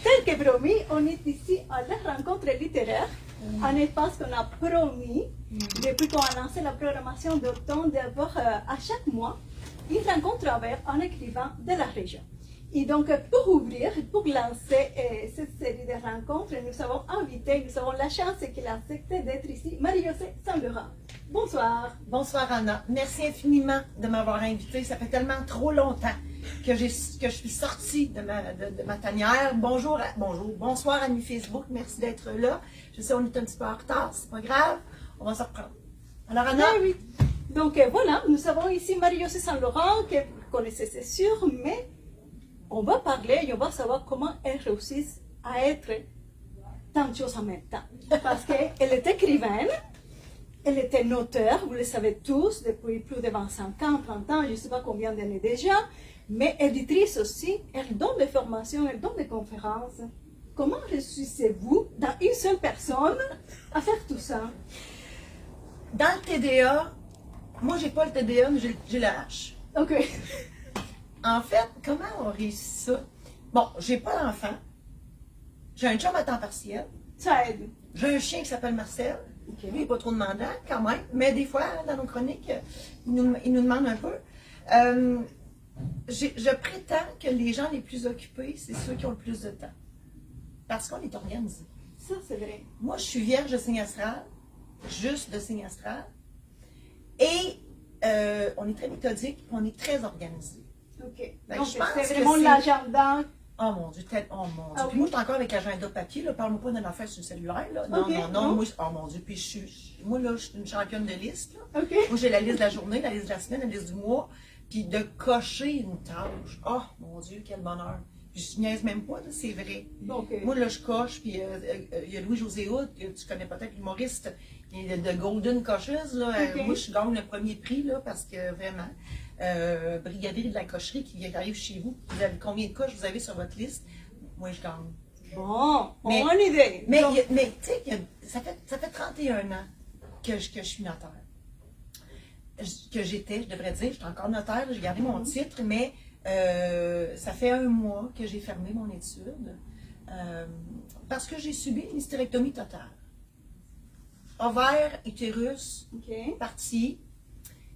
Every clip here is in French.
tel que promis, on est ici à la rencontre littéraire, un espace qu'on a promis depuis qu'on a lancé la programmation d'automne d'avoir à chaque mois une rencontre avec un écrivain de la région. Et donc, pour ouvrir, pour lancer cette série de rencontres, nous avons invité, nous avons la chance qu'il a accepté d'être ici, Marie-Josée Saint-Laurent. Bonsoir. Bonsoir Anna. Merci infiniment de m'avoir invitée. Ça fait tellement trop longtemps que je suis sortie de ma tanière. Bonsoir amis Facebook. Merci d'être là. Je sais on est un petit peu en retard, c'est pas grave. On va se reprendre. Alors Anna. Oui. Donc voilà, nous avons ici Marie-Josée Saint-Laurent, que vous connaissez c'est sûr, mais on va parler et on va savoir comment elle réussit à être tant de choses en même temps. Parce qu'elle est écrivaine, elle était une auteure, vous le savez tous, depuis plus de 25 ans, 30 ans, je ne sais pas combien d'années déjà, mais éditrice aussi, elle donne des formations, elle donne des conférences. Comment réussissez-vous, dans une seule personne, à faire tout ça? Dans le TDA, moi j'ai pas le TDA, mais j'ai la H. Ok. En fait, comment on réussit ça? Bon, j'ai pas d'enfant. J'ai un chum à temps partiel. Ça aide. J'ai un chien qui s'appelle Marcel. Ok. Lui, il n'est pas trop demandant quand même. Mais des fois, dans nos chroniques, il nous demande un peu. Je prétends que les gens les plus occupés, c'est ceux qui ont le plus de temps. Parce qu'on est organisé. Ça, c'est vrai. Moi, je suis vierge de signe astral. Juste de signe astral. Et on est très méthodique, on est très organisé. Ok. Ben, Donc, je pense c'est que vraiment c'est- l'agenda. Oh mon Dieu, oh mon Dieu. Ah Puis oui? moi, je suis encore avec agenda papier, là. Parle-moi pas d'une affaire sur le cellulaire, là. Non, Ok, non, non. non. Moi, oh mon Dieu. Puis moi, là, je suis une championne de liste, là. Ok. Moi, j'ai la liste de la journée, la liste de la semaine, la liste du mois. Puis de cocher une tâche. Oh mon Dieu, quel bonheur. Puis je niaise même pas, là, c'est vrai. Donc, Moi, là, je coche, puis il y a Louis-José Hood, que tu connais peut-être, l'humoriste, il est de Golden Cocheuse, là. Ok. Moi, je gagne le premier prix, là, parce que vraiment, brigadier de la cocherie qui arrive chez vous, vous avez combien de coches vous avez sur votre liste? Moi, je gagne. bon, Mais- bonne idée. Mais, Donc, tu sais, ça fait 31 ans que je suis notaire. Que j'étais, je devrais dire, j'étais encore notaire, j'ai gardé mon titre, mais ça fait 1 mois que j'ai fermé mon étude parce que j'ai subi une hystérectomie totale. Ovaire, utérus, ok. partie.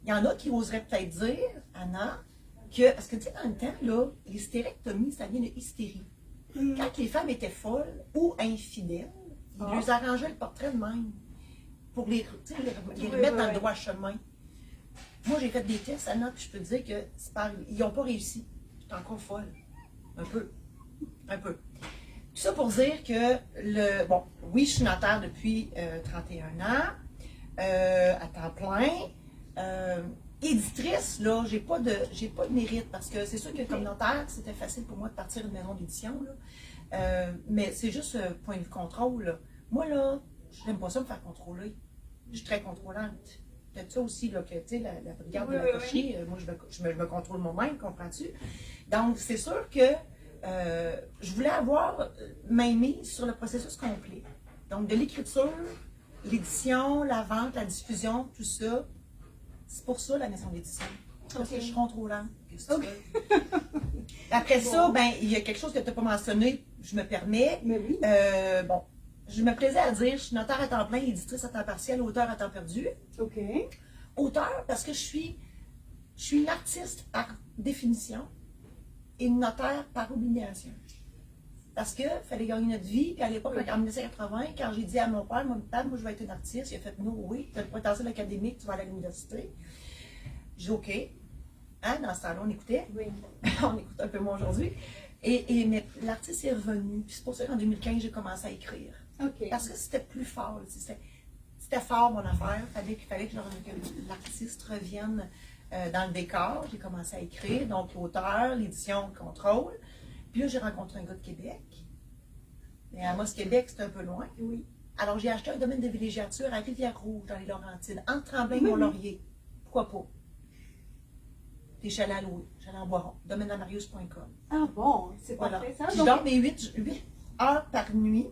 Il y en a qui oseraient peut-être dire, Anna, que, parce que tu sais, dans le temps, là, l'hystérectomie, ça vient de hystérie. Quand les femmes étaient folles ou infidèles, ils leur arrangeaient le portrait de même pour les remettre dans le droit chemin. Moi, j'ai fait des tests, Anna, puis je peux te dire que ils n'ont pas réussi. J'étais encore folle. Un peu. Un peu. Tout ça pour dire que, bon, oui, je suis notaire depuis 31 ans, à temps plein. Éditrice, là, j'ai pas de mérite, parce que c'est sûr que comme notaire, c'était facile pour moi de partir d'une maison d'édition, là. Mais c'est juste point de vue contrôle, là. Moi, là, je n'aime pas ça me faire contrôler. Je suis très contrôlante. Peut-être ça aussi, là, que, tu sais, la brigade de la cocherie, moi, je me contrôle moi-même, comprends-tu? Donc, c'est sûr que je voulais avoir main mise sur le processus complet. Donc, de l'écriture, l'édition, la vente, la diffusion, tout ça. C'est pour ça la maison d'édition. Parce que je suis contrôlante. Après ça, ben, il y a quelque chose que tu n'as pas mentionné, je me permets. Mais oui. Bon, je me plaisais à dire, je suis notaire à temps plein, éditrice à temps partiel, auteur à temps perdu. Ok. Auteur parce que je suis une artiste par définition et une notaire par obligation. Parce qu'il fallait gagner notre vie. Puis à l'époque, en 1980, quand j'ai dit à mon père, moi je vais être une artiste, il a fait non, oui, tu as le potentiel académique, tu vas aller à l'université. J'ai dit OK. Hein, dans ce temps-là, on écoutait. Oui. On écoute un peu moins aujourd'hui. Mais l'artiste est revenu. Puis c'est pour ça qu'en 2015, j'ai commencé à écrire. Ok. Parce que c'était plus fort. C'était fort, mon affaire. Il fallait que l'artiste revienne dans le décor. J'ai commencé à écrire. Donc, l'auteur, l'édition, le contrôle. Puis là, j'ai rencontré un gars de Québec. Mais à Amos, Québec, c'est un peu loin. Oui. Alors, j'ai acheté un domaine de villégiature à Rivière-Rouge, dans les Laurentides, entre Tremblay et Mont-Laurier. Pourquoi pas? Des chalets à louer, chalets en Boiron, domaineamarius.com. Ah bon, c'est Voilà. parfait ça. Je Donc, dors mes 8 heures par nuit.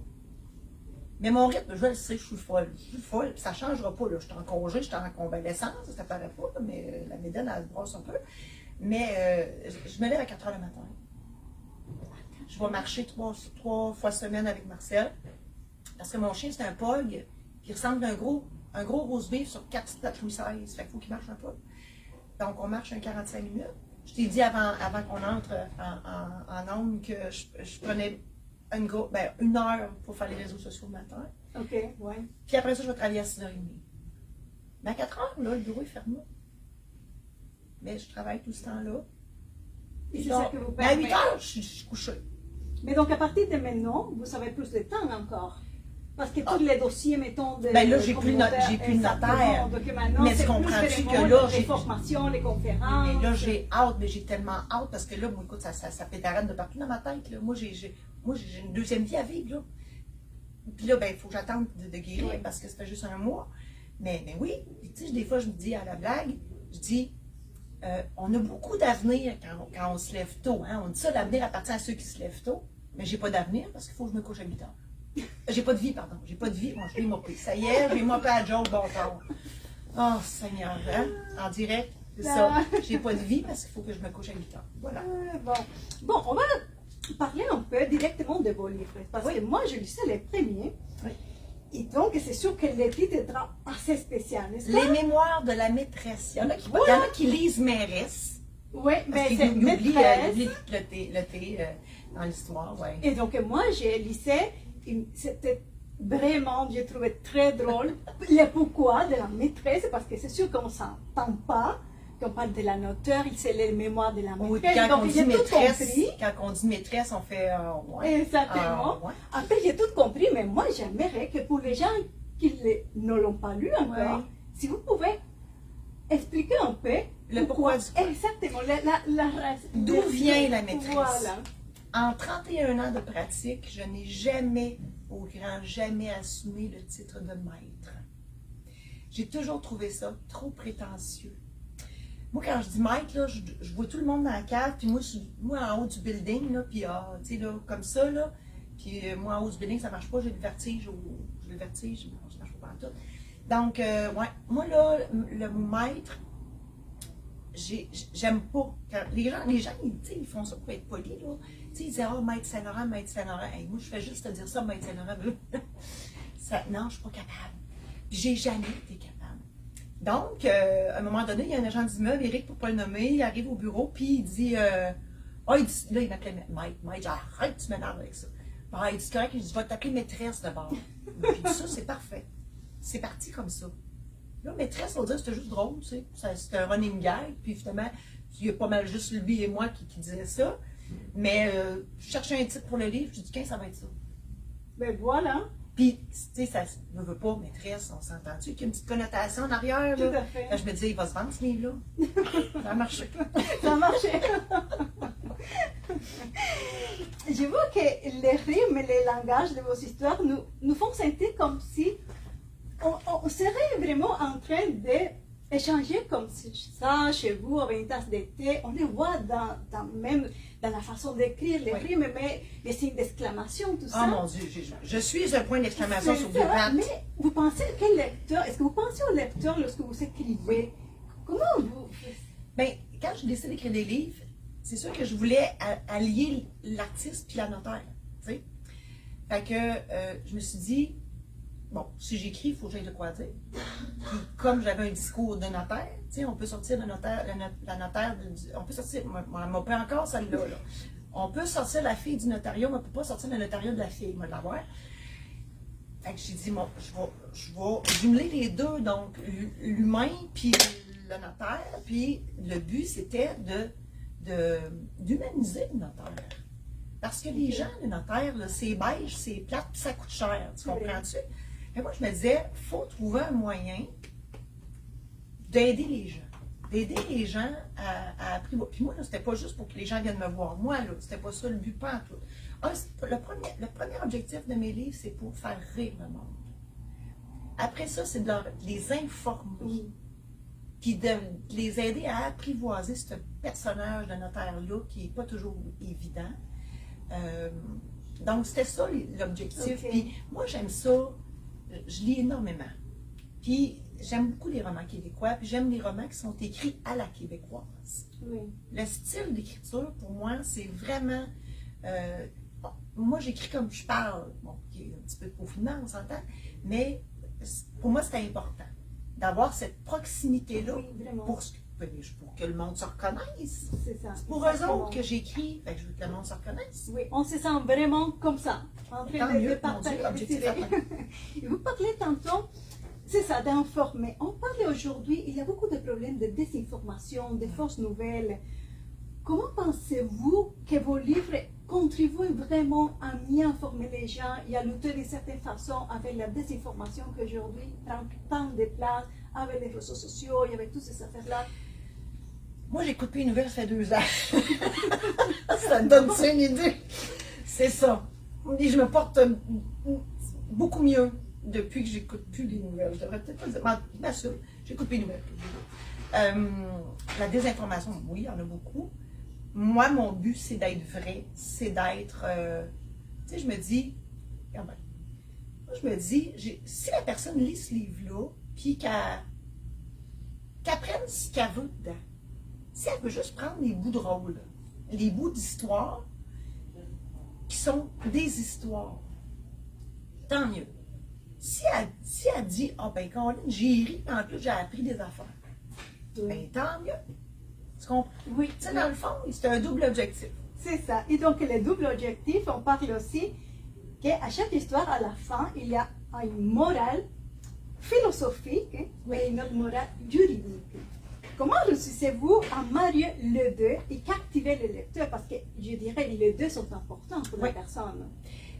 Mais mon rythme, je le sais, je suis folle. Je suis folle, puis ça ne changera pas. Là. Je suis en congé, je suis en convalescence, ça ne paraît pas, là, mais la médaine, elle se brosse un peu. Mais je me lève à 4 heures le matin. Je vais marcher trois fois semaine avec Marcel. Parce que mon chien, c'est un pug qui ressemble à un gros rose beef sur 4 pattes Louis XVI. Fait qu'il faut qu'il marche un peu. Donc, on marche un 45 minutes. Je t'ai dit avant qu'on entre en ondes que je prenais une heure pour faire les réseaux sociaux le matin. OK, ouais. Puis après ça, je vais travailler à 6h30. Mais à 4h, là, le bureau est fermé. Mais je travaille tout ce temps-là. Et c'est ça que vous Mais à permet. 8h, je suis couchée. Mais donc, à partir de maintenant, vous avez plus de temps encore. Parce que tous les dossiers, mettons, de. Ben là, j'ai plus de notaire. Donc maintenant, Mais c'est comprends-tu plus que là, les formations, les conférences. Mais là, j'ai hâte, mais j'ai tellement hâte parce que là, moi, écoute, ça pétarade de partout dans ma tête. Là. Moi, j'ai une deuxième vie à vivre. Là. Puis là, ben, il faut que j'attende de guérir Oui. parce que ça fait juste un mois. Mais oui, tu sais, des fois, je me dis à la blague, je dis, on a beaucoup d'avenir quand on se lève tôt. Hein? On dit ça, l'avenir appartient à ceux qui se lèvent tôt. Mais j'ai pas d'avenir parce qu'il faut que je me couche à 8 heures. J'ai pas de vie, pardon. J'ai pas de vie. Moi, je vais mopper. Ça y est, je vais mopper à Joe, bon temps. Oh, Seigneur, hein? En direct, c'est ça. J'ai pas de vie parce qu'il faut que je me couche à 8 heures. Voilà. Bon, on va parler un peu directement de vos livres. Parce que moi, je lisais les premiers. Oui. Et donc, c'est sûr que le titre est assez spécial, n'est-ce pas? Les mémoires de la maîtresse. Il y en a qui lisent mairesse. Oui, Parce mais qu'ils c'est oublient maîtresse. le T dans l'histoire. Ouais. Et donc, moi, j'ai lisais, c'était vraiment, j'ai trouvé très drôle, le pourquoi de la maîtresse, parce que c'est sûr qu'on ne s'entend pas, qu'on parle de la noteur, c'est les mémoires de la Oui, maîtresse. quand Donc, on dit j'ai tout maîtresse, compris. quand on dit maîtresse, on fait ouais. Exactement. Ouais. Après, j'ai tout compris, mais moi, j'aimerais que pour les gens qui ne l'ont pas lu encore, Ouais. si vous pouvez expliquer un peu Le pourquoi du comment. Exactement, D'où vient la maîtresse? Voilà. En 31 ans de pratique, je n'ai jamais, au grand jamais, assumé le titre de maître. J'ai toujours trouvé ça trop prétentieux. Moi, quand je dis maître, là, je vois tout le monde dans la cave, puis moi en haut du building, là, puis tu sais, là, comme ça, là, puis moi, en haut du building, ça marche pas, j'ai le vertige, non, ça marche pas tout. Donc, ouais, moi, là, le mot maître, j'aime pas. Quand les gens ils font ça pour être polis, là. Tu sais, ils disent, oh, Maître Saint-Laurent, Maître Saint-Laurent. Hey, moi, je fais juste te dire ça, Maître Saint-Laurent. Non, je suis pas capable. J'ai jamais été capable. Donc, à un moment donné, il y a un agent d'immeuble, Éric, pour ne pas le nommer, il arrive au bureau, puis il dit, là, il m'appelait Maître, arrête, tu m'énerves avec ça. Bon, il dit, c'est correct, il dit, je vais t'appeler maîtresse d'abord. Puis ça, c'est parfait. C'est parti comme ça. Là, maîtresse, on dirait que c'était juste drôle, tu sais. C'était un running gag, puis finalement, il y a pas mal juste lui et moi qui disaient ça. Mais je cherchais un titre pour le livre, je dis, ça va être ça. Ben voilà. Puis, tu sais, ça ne veut pas, maîtresse, on s'entend-tu, qu'il y a une petite connotation en arrière, là. Tout à fait. Là, je me disais, il va se vendre ce livre-là. Ça a marché. Ça marchait. Je vois que les rimes et les langages de vos histoires nous font sentir comme si on serait vraiment en train d'échanger comme ça chez vous avec une tasse de thé. On les voit même dans la façon d'écrire les rimes, mais les signes d'exclamation, tout ça. Oh mon Dieu, je suis un point d'exclamation sur C'est deux ça, pattes. mais vous pensez quel lecteur, est-ce que vous pensez au lecteur lorsque vous écrivez? Comment vous... Bien, quand je décide d'écrire des livres, c'est sûr que je voulais allier l'artiste puis la notaire, tu sais. Fait que je me suis dit, bon, si j'écris, il faut que j'aille de quoi dire. Puis comme j'avais un discours de notaire, tu sais, on peut sortir de notaire, la notaire, on peut sortir, on peut encore celle-là, là. On peut sortir la fille du notariat, mais on ne peut pas sortir le notariat de la fille, moi, de l'avoir. Fait que j'ai dit, bon, je vais jumeler les deux, donc l'humain puis le notaire, puis le but, c'était d'humaniser le notaire. Parce que les gens, le notaire, là, c'est beige, c'est plate, puis ça coûte cher, tu comprends-tu? Et moi, je me disais, il faut trouver un moyen d'aider les gens à apprivoiser. Puis moi, là, c'était pas juste pour que les gens viennent me voir. Moi, là, c'était pas ça le but, pas en tout. Le premier objectif de mes livres, c'est pour faire rire le monde. Après ça, c'est de les informer. Puis de les aider à apprivoiser ce personnage de notaire-là qui n'est pas toujours évident. Donc, c'était ça l'objectif. Puis moi, j'aime ça. Je lis énormément. Puis j'aime beaucoup les romans québécois. Puis j'aime les romans qui sont écrits à la québécoise. Oui. Le style d'écriture, pour moi, c'est vraiment moi, j'écris comme je parle. Bon, il y a un petit peu de peaufinement, on s'entend, mais pour moi, c'était important d'avoir cette proximité-là Oui, vraiment. pour que le monde se reconnaisse. C'est ça. C'est pour eux Exactement. autres que j'écris, fait que je veux que le monde se reconnaisse. Oui, on se sent vraiment comme ça, en Tant train de mieux, partager mon Dieu, des objectif idées. atteint. Et vous parlez tantôt, c'est ça, d'informer. On parle aujourd'hui, il y a beaucoup de problèmes de désinformation, de fausses nouvelles. Comment pensez-vous que vos livres contribuent vraiment à mieux informer les gens et à lutter d'une certaine façon avec la désinformation qu'aujourd'hui prend tant de place avec les réseaux sociaux et avec toutes ces affaires-là? Moi, j'écoute plus les nouvelles, ça fait 2 ans. Ça te donne-tu une idée? C'est ça. Et je me porte beaucoup mieux depuis que j'écoute plus les nouvelles. Je devrais peut-être pas le dire. Je m'assure, j'écoute plus les nouvelles. La désinformation, oui, il y en a beaucoup. Moi, mon but, c'est d'être vrai. C'est d'être... tu sais, je me dis... Quand même, moi, je me dis, si la personne lit ce livre-là, puis qu'elle prenne ce qu'elle veut dedans, si elle veut juste prendre les bouts de rôle, les bouts d'histoire qui sont des histoires, tant mieux. Si elle dit, ah ben, Colin, j'ai ri, en plus, j'ai appris des affaires, ben, tant mieux. Tu comprends? Oui. Tu sais, dans le fond, c'est un double objectif. C'est ça. Et donc, le double objectif, on parle aussi qu'à chaque histoire, à la fin, il y a une morale philosophique et une autre morale juridique. Comment réussissez-vous à marier les deux et captiver le lecteur? Parce que je dirais que les deux sont importants pour la personne.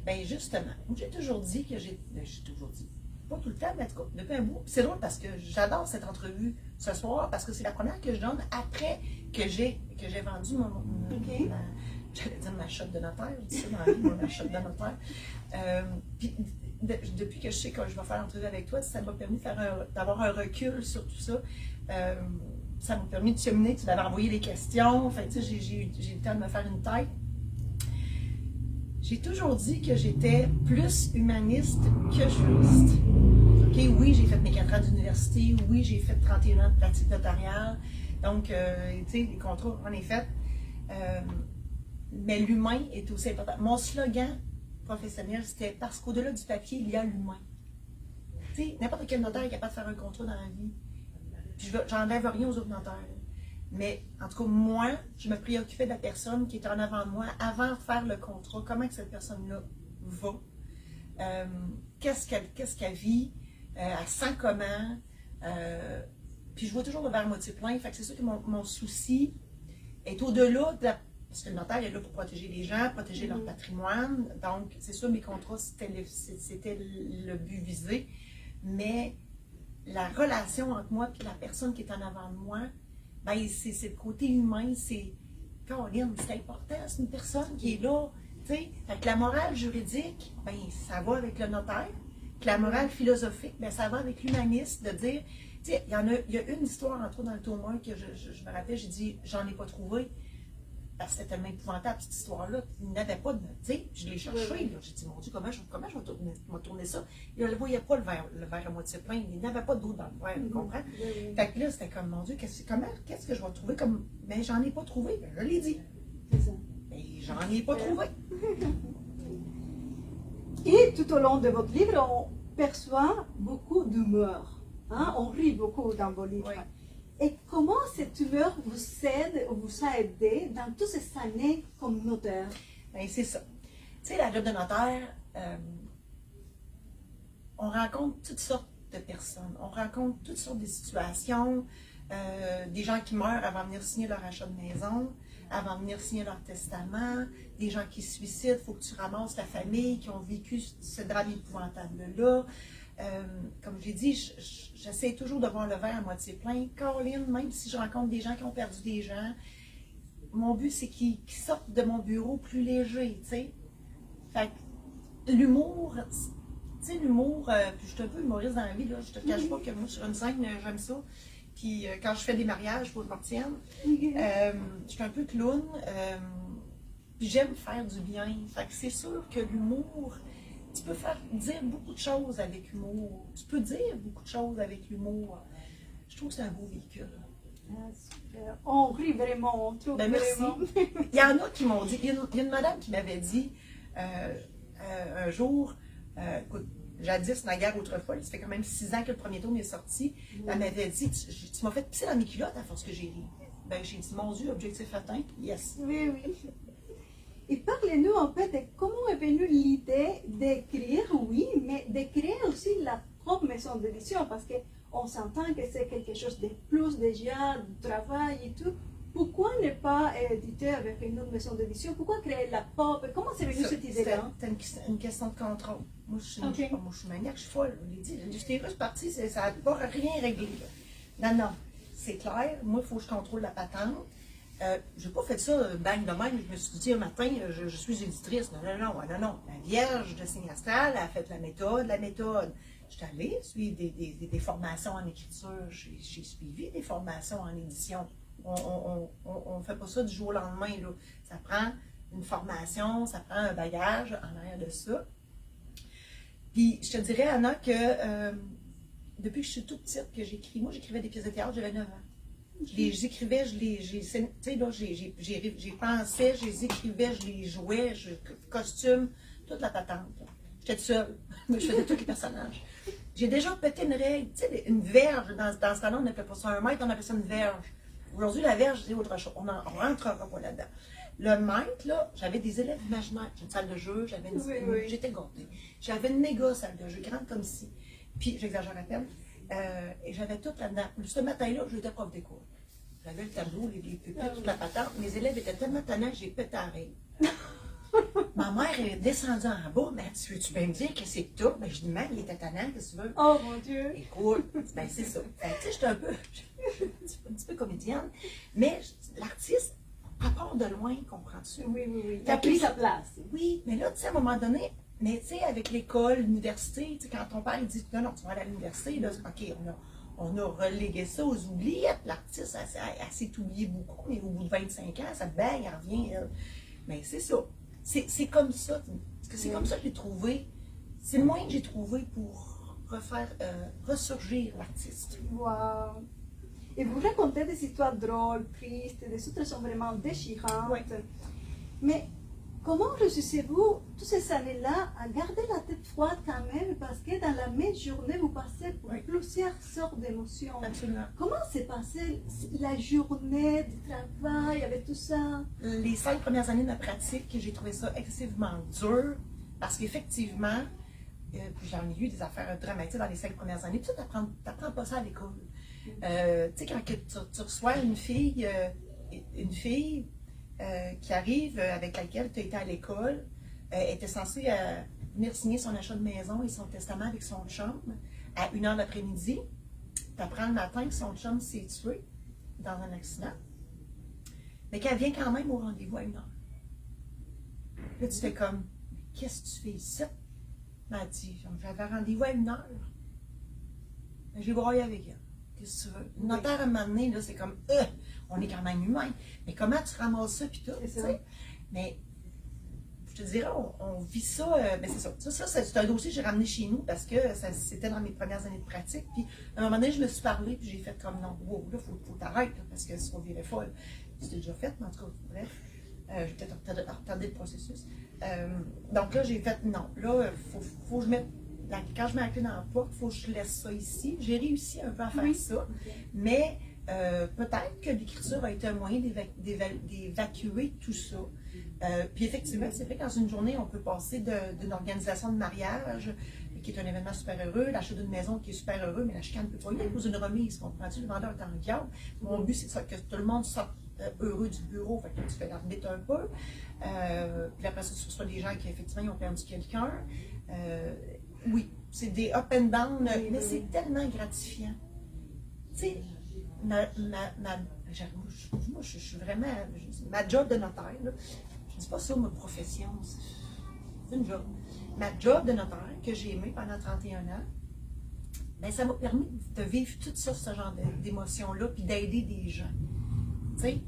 Bien, justement, j'ai toujours dit que j'ai toujours dit, pas tout le temps, mais en tout cas, depuis un bout. C'est drôle parce que j'adore cette entrevue ce soir parce que c'est la première que je donne après que j'ai vendu j'allais dire ma shop de notaire, je dis ça dans la vie, ma shop de notaire. Puis, depuis que je sais que je vais faire l'entrevue avec toi, ça m'a permis d'avoir un recul sur tout ça. Ça m'a permis de cheminer, tu m'avais envoyé les questions, enfin, tu sais, j'ai eu le temps de me faire une tête. J'ai toujours dit que j'étais plus humaniste que juriste. OK, oui, j'ai fait mes 4 ans d'université, oui, j'ai fait 31 ans de pratique notariale, donc, tu sais, les contrats, j'en ai fait. Mais l'humain est aussi important. Mon slogan professionnel, c'était parce qu'au-delà du papier, il y a l'humain. Tu sais, n'importe quel notaire est capable de faire un contrat dans la vie. Puis j'enlève rien aux autres notaires. Mais en tout cas, moi, je me préoccupais de la personne qui était en avant de moi avant de faire le contrat. Comment que cette personne-là va? Qu'est-ce qu'elle vit? Elle sent comment? Puis je vois toujours le verre moitié plein. Fait que c'est sûr que mon souci est au-delà de la... Parce que le notaire est là pour protéger les gens, protéger leur patrimoine. Donc, c'est sûr, mes contrats, c'était le but visé. Mais la relation entre moi et la personne qui est en avant de moi, ben, c'est le côté humain, c'est Caroline, c'est important, c'est une personne qui est là. Fait que la morale juridique, ben, ça va avec le notaire. Que la morale philosophique, ben, ça va avec l'humaniste, de dire, il y a une histoire, entre autres, dans le tome 1 que je me rappelle, j'ai dit, j'en ai pas trouvé. Parce que c'était tellement épouvantable, cette histoire-là. Il n'avait pas de... Tu sais, je l'ai cherché. J'ai dit, mon Dieu, comment je vais tourner ça? Il ne voyait pas le verre à moitié plein. Il n'avait pas d'eau dans le verre, tu comprends? Fait que là, c'était comme, mon Dieu, qu'est-ce que je vais trouver comme... Mais j'en ai pas trouvé. Ben, je l'ai dit. C'est ça. Mais j'en ai pas trouvé. Et tout au long de votre livre, on perçoit beaucoup d'humeur. Hein? On rit beaucoup dans vos livres. Oui. Et comment cette humeur vous aide ou vous a aidé dans toutes ces années comme notaire? Ben, c'est ça. Tu sais, la job de notaire, on rencontre toutes sortes de personnes. On rencontre toutes sortes de situations. Des gens qui meurent avant de venir signer leur achat de maison, avant de venir signer leur testament, des gens qui se suicident, il faut que tu ramasses la famille qui ont vécu ce drame épouvantable-là. Comme je l'ai dit, j'essaie toujours de voir le verre à moitié plein. Caroline, même si je rencontre des gens qui ont perdu des gens, mon but, c'est qu'ils sortent de mon bureau plus légers, tu sais. Fait que l'humour, tu sais, l'humour, puis je suis un peu humoriste dans la vie, là, je te cache pas que moi, sur une scène, j'aime ça. Puis quand je fais des mariages, il faut que je m'en retienne. Je suis un peu clown, puis j'aime faire du bien. Fait que c'est sûr que l'humour... Tu peux dire beaucoup de choses avec l'humour. Tu peux dire beaucoup de choses avec l'humour. Je trouve que c'est un beau véhicule. Ah, super. On rit vraiment, on trouve Ben, merci. vraiment. Il y en a qui m'ont dit, il y a une madame qui m'avait dit, Un jour, écoute, jadis, naguère, autrefois, ça fait quand même 6 ans que le premier tome est sorti, elle m'avait dit, tu m'as fait pisser dans mes culottes à force que j'ai ri. Ben, j'ai dit, mon Dieu, objectif atteint, yes. Oui, oui. Et parlez-nous en fait de comment est venue l'idée d'écrire, oui, mais de créer aussi la propre maison d'édition, parce qu'on s'entend que c'est quelque chose de plus déjà, de travail et tout. Pourquoi ne pas éditer avec une autre maison d'édition? Pourquoi créer la propre? Comment c'est venu cette idée-là? C'est une question de contrôle. Moi, je suis, Okay. moi, je suis maniaque, je suis folle. Je l'ai dit, l'industrie russe partie, ça n'a pas rien réglé. Là. Non, c'est clair. Moi, il faut que je contrôle la patente. Je n'ai pas fait ça bang de même. Je me suis dit un matin, je suis éditrice. Non. La Vierge de signe astral a fait la méthode. Je suis allée suivre des formations en écriture. J'ai suivi des formations en édition. On ne fait pas ça du jour au lendemain. Là. Ça prend une formation, ça prend un bagage en arrière de ça. Puis, je te dirais, Anna, que depuis que je suis toute petite, que j'écris, moi, j'écrivais des pièces de théâtre, j'avais 9 ans. Je les écrivais, j'y pensais, je les écrivais, je les jouais, costume, toute la patente. J'étais seule, mais je faisais tous les personnages. J'ai déjà pété une règle, tu sais, une verge, dans ce temps-là, on n'appelait pas ça un mètre, on appelait ça une verge. Aujourd'hui, la verge, c'est autre chose. On rentrera pas là-dedans. Le mètre, là, j'avais des élèves imaginaires. J'ai une salle de jeu, j'étais gâtée. J'avais une méga salle de jeu, grande comme ci. Puis, j'exagère à peine. Et j'avais tout là-dedans. Ce matin-là, j'étais prof d'école. J'avais le tableau, les pupitres, toute la patente. Mes élèves étaient tellement tannants que j'ai pété à rire. Ma mère est descendue en bas. Ben, tu bien me dire que c'est tout? Ben, je dis, man, il était tannant, qu'est-ce que tu veux? Oh mon Dieu! Écoute, ben, c'est ça. Ben, tu sais, j'étais un petit peu comédienne. Mais l'artiste, à part de loin, comprends-tu? Oui. Il a pris sa place. Oui, mais là, tu sais, à un moment donné, mais tu sais, avec l'école, l'université, tu sais, quand ton père il dit non, tu vas aller à l'université, là, OK, on a relégué ça aux oubliettes. L'artiste, elle s'est oubliée beaucoup, mais au bout de 25 ans, ça bang, elle revient, elle. Mais c'est ça. C'est comme ça. Parce que c'est comme ça que j'ai trouvé. C'est le moyen que j'ai trouvé pour ressurgir l'artiste. Wow! Et vous racontez des histoires drôles, tristes, des autres sont vraiment déchirantes. Oui. Mais comment réussissez-vous, toutes ces années-là, à garder la tête froide quand même, parce que dans la même journée, vous passez pour plusieurs sortes d'émotions. Absolument. Comment s'est passée la journée du travail avec tout ça? Les 5 premières années de ma pratique, j'ai trouvé ça excessivement dur, parce qu'effectivement, puis j'en ai eu des affaires dramatiques dans les 5 premières années, puis ça, t'apprends pas ça à l'école. Tu sais, quand tu reçois une fille qui arrive, avec laquelle tu as été à l'école, était censée venir signer son achat de maison et son testament avec son chum à 1h l'après-midi. Tu apprends le matin que son chum s'est tué dans un accident, mais qu'elle vient quand même au rendez-vous à 1h. Là, tu fais comme, qu'est-ce que tu fais ici? Elle m'a dit, j'avais rendez-vous à 1h. J'ai broyé avec elle. Qu'est-ce que tu veux? Une notaire à un moment donné, là, c'est comme, on est quand même humain. Mais comment tu ramasses ça, puis tout, tu sais? Mais, je te dirais, on vit ça, mais c'est ça. Ça, c'est un dossier que j'ai ramené chez nous parce que c'était dans mes premières années de pratique. Puis, à un moment donné, je me suis parlé, puis j'ai fait comme, non, wow, là, faut t'arrêter, parce que si on virait folle. C'était déjà fait, mais en tout cas, bref. J'ai peut-être retardé le processus. Donc là, j'ai fait, non, là, faut que je mette. Quand je mets la clé dans la porte, il faut que je laisse ça ici. J'ai réussi un peu à faire ça, mais peut-être que l'écriture a été un moyen d'évacuer tout ça. Puis effectivement, c'est vrai que dans une journée, on peut passer d'une organisation de mariage, qui est un événement super heureux, l'achat d'une maison qui est super heureux, mais la chicane ne peut pas y aller à cause d'une remise. Comprends-tu? Le vendeur est en garde. Mon but, c'est ça, que tout le monde sorte heureux du bureau, fait que tu fais l'arbitre un peu. Puis après ça, tu reçois des gens qui, effectivement, ils ont perdu quelqu'un. Oui, c'est des up and down, mais c'est tellement gratifiant. Tu sais, moi, je suis vraiment. Ma job de notaire, là, je ne dis pas ça, ma profession, c'est une job. Ma job de notaire, que j'ai aimé pendant 31 ans, ben, ça m'a permis de vivre tout ça, ce genre d'émotions-là, puis d'aider des gens. Tu sais,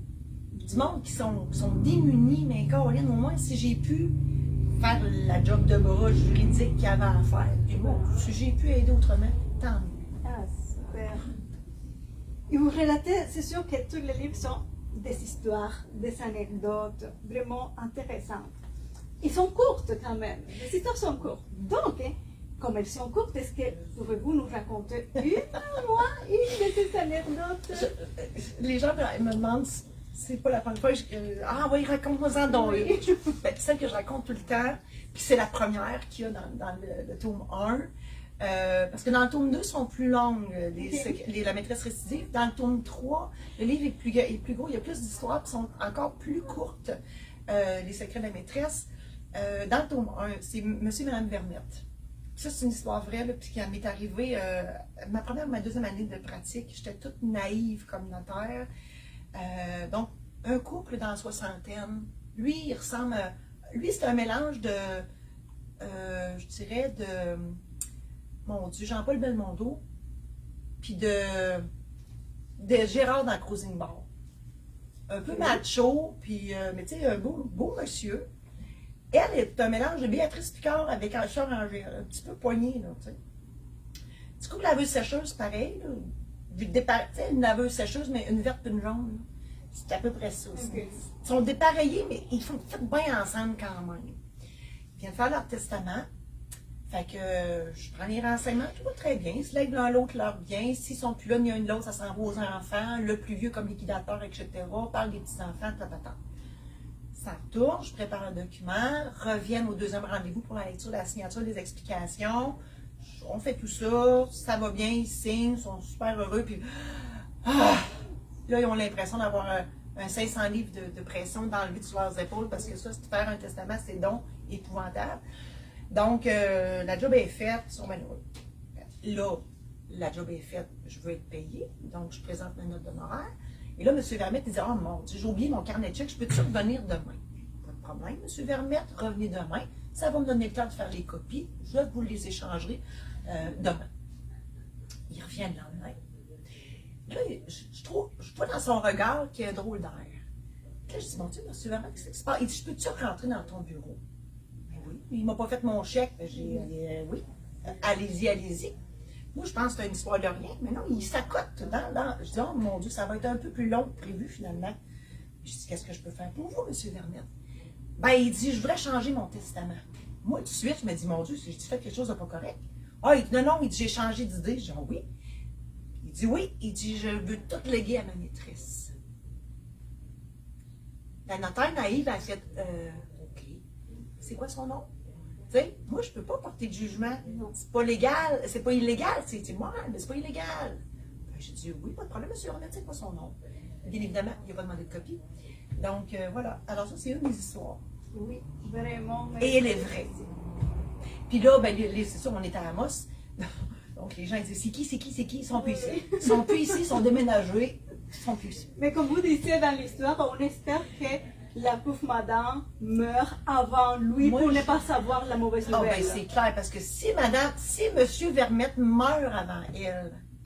du monde qui sont démunis, mais Caroline, au moins, si j'ai pu faire la job de bras juridique qu'il y avait à faire, et moi, si j'ai pu aider autrement, tant mieux. Ah, super. Et vous relatez, c'est sûr que tous les livres sont des histoires, des anecdotes vraiment intéressantes. ils sont courtes quand même. Les histoires sont courtes. Donc, comme elles sont courtes, est-ce que pouvez-vous nous raconter une de ces anecdotes? Les gens me demandent, c'est pas la première fois, ah oui, raconte-moi-en donc une. Ben, celle que je raconte tout le temps, puis c'est la première qu'il y a dans le tome 1. Parce que dans le tome 2, sont plus longues, la maîtresse récidive. Dans le tome 3, le livre est plus gros, il y a plus d'histoires qui sont encore plus courtes, les secrets de la maîtresse. Dans le tome 1, c'est Monsieur et Madame Vermette. Ça, c'est une histoire vraie, là, puis qui m'est arrivée ma première ou ma deuxième année de pratique. J'étais toute naïve comme notaire. Donc, un couple dans la soixantaine, lui, il ressemble à... Lui, c'est un mélange de... je dirais de... Mon Dieu, Jean-Paul Belmondo, puis de Gérard dans Cruising Bar. Un peu macho, puis, mais tu sais, un beau monsieur. Elle est un mélange de Béatrice Picard avec un chat rangé, un petit peu poigné, là, tu sais. Du coup, laveuse sécheuse, pareil, là. Tu sais, une laveuse sécheuse, mais une verte et une jaune, c'est à peu près ça aussi. Okay. Ils sont dépareillés, mais ils font tout bien ensemble quand même. Ils viennent faire leur testament. Fait que je prends les renseignements, tout va très bien. Ils se lèvent l'un l'autre leur bien. S'ils sont plus là, ni un ni l'autre, ça s'en va aux enfants. Le plus vieux comme liquidateur, etc. Parle des petits-enfants, tatata. Ça retourne, je prépare un document, reviennent au deuxième rendez-vous pour la lecture, la signature, des explications. On fait tout ça, ça va bien, ils signent, ils sont super heureux. Puis là, ils ont l'impression d'avoir un 500 livres de pression d'enlever sur leurs épaules parce que ça, c'est faire un testament, c'est donc épouvantable. Donc, la job est faite, ils sont malheureux. Là, la job est faite, je veux être payée, donc je présente ma note d'honoraire. Et là, M. Vermette, il dit, oh mon Dieu, j'ai oublié mon carnet de chèques, je peux-tu revenir demain? Pas de problème, M. Vermette, revenez demain. Ça va me donner le temps de faire les copies, je vous les échangerai demain. Il revient le lendemain. Là, je vois dans son regard qu'il y a un drôle d'air. Là, je dis, mon Dieu, M. Vermette, qu'est-ce qui se passe? Il dit, je peux-tu rentrer dans ton bureau? Ben oui, il ne m'a pas fait mon chèque. J'ai oui, allez-y, allez-y. Moi, je pense que c'est une histoire de rien, mais non, il s'accote dans. Je dis, oh mon Dieu, ça va être un peu plus long que prévu finalement. Je dis, qu'est-ce que je peux faire pour vous, M. Vermette? Ben, il dit, je voudrais changer mon testament. Moi, tout de suite, je me dis, mon Dieu, j'ai fait quelque chose de pas correct. Ah, il dit, non, il dit, j'ai changé d'idée. Je dis, oh, oui. Il dit, oui. Il dit, je veux tout léguer à ma maîtresse. La notaire naïve a fait, OK. C'est quoi son nom? Tu sais, moi, je ne peux pas porter de jugement. C'est pas légal, c'est pas illégal, c'est moral, mais c'est pas illégal. Ben, j'ai dit, oui, pas de problème, monsieur Vermette, c'est pas son nom. Bien évidemment, il n'a pas demandé de copie. Donc, voilà. Alors, ça, c'est une des histoires. Oui, vraiment. Et elle est vraie. Puis là, ben, c'est ça, on était à Amos. Donc, les gens ils disent, c'est qui? Ils sont plus ici. Ils sont plus ici, ils sont déménagés. Ils sont plus ici. Mais comme vous disiez dans l'histoire, on espère que la pauvre madame meurt avant lui pour ne pas savoir la mauvaise nouvelle. Ben, c'est clair, parce que si M. Vermette meurt avant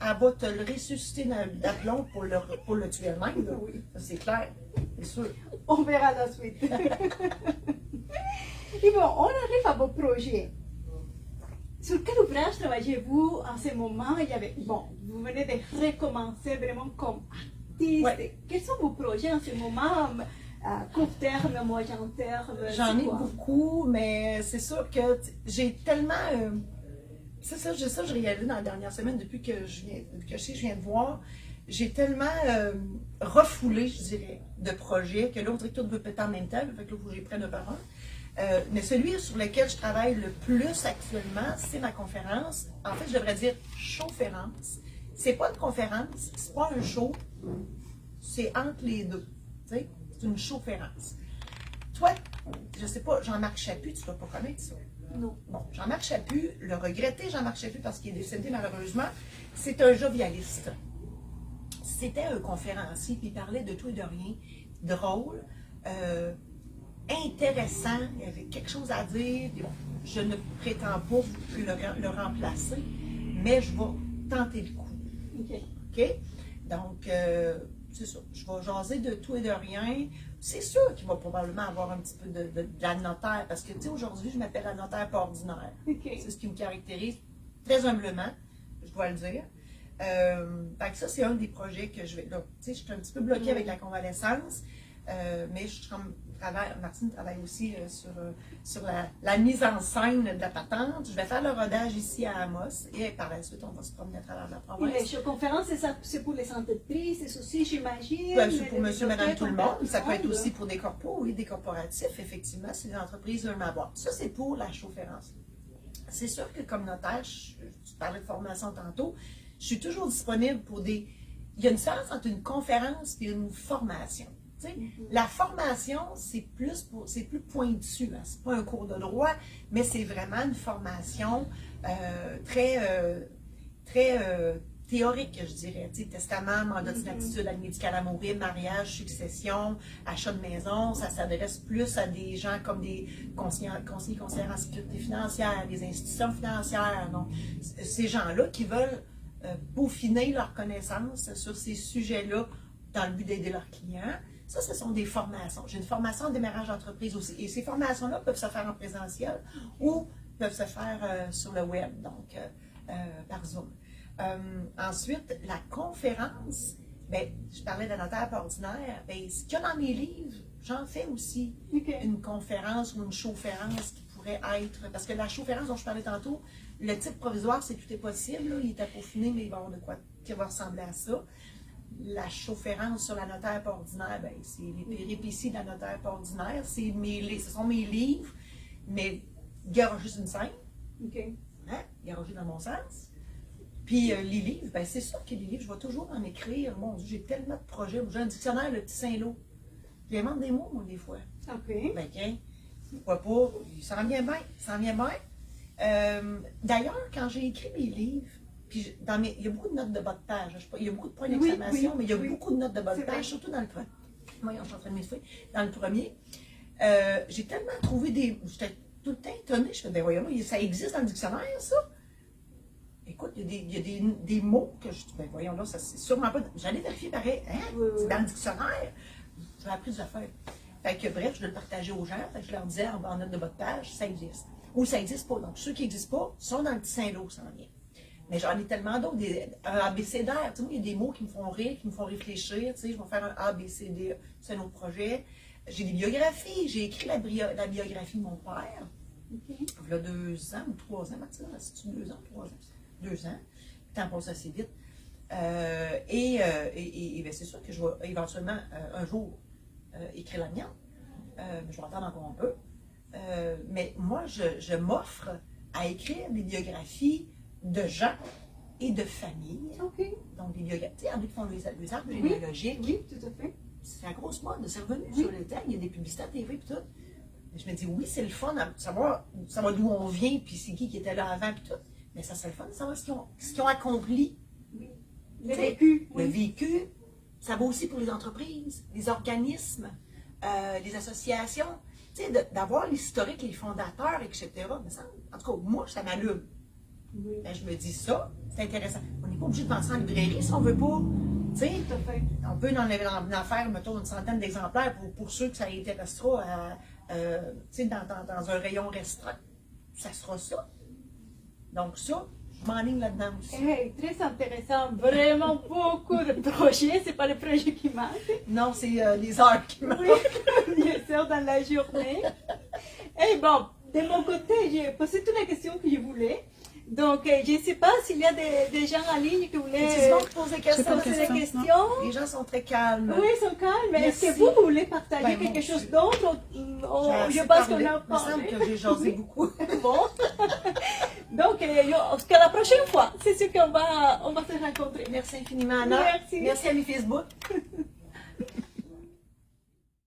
elle va te le ressusciter d'aplomb pour le tuer elle-même. Oui. C'est clair, c'est sûr. On verra la suite. Et bon, on arrive à vos projets. Sur quel ouvrage travaillez-vous en ce moment? Vous venez de recommencer vraiment comme artiste. Ouais. Quels sont vos projets en ce moment? À court terme, moyen terme? J'en ai beaucoup, mais c'est sûr que j'ai tellement... c'est ça, je réalise dans la dernière semaine, depuis que je viens de voir, j'ai tellement refoulé, je dirais, de projets, que là, on dirait que tout veut péter en même temps, fait que là, il faut que j'y prenne un par un. Mais celui sur lequel je travaille le plus actuellement, c'est ma conférence. En fait, je devrais dire showférence. C'est pas une conférence, c'est pas un show, c'est entre les deux, tu sais. C'est une showférence. Toi, je sais pas, Jean-Marc Chaput, tu ne dois pas connaître ça. Non. Bon, Jean-Marc Chaput, le regretté Jean-Marc Chaput parce qu'il est décédé malheureusement, c'est un jovialiste. C'était un conférencier qui parlait de tout et de rien, drôle, intéressant, il y avait quelque chose à dire. Bon, je ne prétends pas le remplacer, mais je vais tenter le coup. OK? Donc, c'est ça. Je vais jaser de tout et de rien. C'est sûr qu'il va probablement avoir un petit peu de la notaire, parce que, tu sais, aujourd'hui, je m'appelle la notaire pas ordinaire. Okay. C'est ce qui me caractérise, très humblement, je dois le dire. Fait que ça, c'est un des projets que je vais... Tu sais, je suis un petit peu bloquée avec la convalescence. Mais Martine travaille aussi sur la mise en scène de la patente. Je vais faire le rodage ici à Amos et par la suite, on va se promener à travers la Et province. les showconférences, c'est pour les entreprises, c'est aussi, j'imagine. C'est pour monsieur, madame, tout le monde. Ça peut être aussi pour des corpos, oui, des corporatifs. Effectivement, c'est des entreprises d'un avoir. Ça, c'est pour la showférence. C'est sûr que comme notaire, tu parlais de formation tantôt, je suis toujours disponible pour des... Il y a une différence entre une conférence et une formation. La formation, c'est plus pointu. Hein. C'est pas un cours de droit, mais c'est vraiment une formation très théorique, je dirais. Testament, mandat d'inaptitude à l'aide médicale à mourir, mariage, succession, achat de maison. Ça s'adresse plus à des gens comme des conseillers en sécurité financière, des institutions financières. Donc, ces gens-là qui veulent peaufiner leurs connaissances sur ces sujets-là dans le but d'aider leurs clients. Ça, ce sont des formations. J'ai une formation en démarrage d'entreprise aussi. Et ces formations-là peuvent se faire en présentiel ou peuvent se faire sur le web, donc par Zoom. Ensuite, la conférence, ben, je parlais de notaire ordinaire, ben, ce qu'il y a dans mes livres, j'en fais aussi une conférence ou une showférence qui pourrait être, parce que la showférence dont je parlais tantôt, le titre provisoire, c'est tout est possible, là, il est à peaufiner, mais il va y avoir de quoi qui va ressembler à ça. La showférence sur la notaire ordinaire, ben, c'est les péripéties de la notaire ordinaire, ce sont mes livres, mais garagés sur une scène, hein, garagés dans mon sens. Puis les livres, ben, c'est sûr que les livres, je vais toujours en écrire. Mon Dieu, j'ai tellement de projets. J'ai un dictionnaire, le petit Saint-Lô. J'invente des mots, moi, des fois. OK. Ben, tiens, pourquoi pas? Ça en vient bien, ça en vient bien. D'ailleurs, quand j'ai écrit mes livres, puis il y a beaucoup de notes de bas de page. Il y a beaucoup de points d'exclamation, mais il y a beaucoup de notes de bas de page, surtout dans le premier. Moi, je suis en train de m'étouffer. Dans le premier, j'ai tellement trouvé des... J'étais tout le temps étonnée. Je fais, ben voyons, ça existe dans le dictionnaire, ça? Écoute, il y a des mots que je dis, ben voyons là, ça c'est sûrement pas... J'allais vérifier pareil, hein? C'est dans le dictionnaire. J'ai appris des affaires. Fait que bref, je dois le partager aux gens. Fait que je leur disais en note de bas de page, ça existe. Ou ça n'existe pas. Donc ceux qui n'existent pas sont dans le petit Saint-Lô, ça en vient. Mais j'en ai tellement d'autres, un abécédaire. Tu sais, il y a des mots qui me font rire, qui me font réfléchir. Tu sais, je vais faire un ABCD, c'est un autre projet. J'ai des biographies. J'ai écrit la biographie de mon père. Il y a 2 ans ou 3 ans, Mathilde. C'est-tu 2 ans ou 3 ans? 2 ans. Le temps passe assez vite. Ben, c'est sûr que je vais éventuellement un jour écrire la mienne. Je vais attendre encore un peu. Mais moi, je m'offre à écrire des biographies de gens et de familles. Donc, des biographies. Tu sais, il y en a qui font les arbres généalogiques. Oui, tout à fait. C'est la grosse mode. C'est revenu sur le temps. Il y a des publicités à TV et tout. Mais je me dis, oui, c'est le fun de savoir d'où on vient, puis c'est qui était là avant, puis tout. Mais ça, c'est le fun de savoir ce qu'ils ont accompli. Oui. Le vécu. Le vécu. Ça va aussi pour les entreprises, les organismes, les associations. Tu sais, d'avoir l'historique, les fondateurs, etc. Mais ça, en tout cas, moi, ça m'allume. Oui. Ben, je me dis ça, c'est intéressant. On n'est pas obligé de penser en librairie si on ne veut pas. Tu sais, on peut en faire, mettons, une centaine d'exemplaires pour ceux que ça intéressera dans un rayon restreint. Ça sera ça. Donc ça, je m'enligne là-dedans aussi. Hey, très intéressant, vraiment beaucoup de projets. C'est pas le projet qui manque. Non, c'est les heures qui manquent. Oui, bien sûr, dans la journée. Et bon, de mon côté, j'ai posé toutes les questions que je voulais. Donc, je ne sais pas s'il y a des gens en ligne qui voulaient poser des questions. Les gens sont très calmes. Oui, ils sont calmes. Est-ce que vous voulez partager quelque chose d'autre? Je pense qu'on a parlé. Il me semble que j'ai jasé beaucoup. Bon. Donc, jusqu'à la prochaine fois. C'est sûr qu'on va se rencontrer. Merci infiniment, Anna. Merci. Merci à mes Facebook.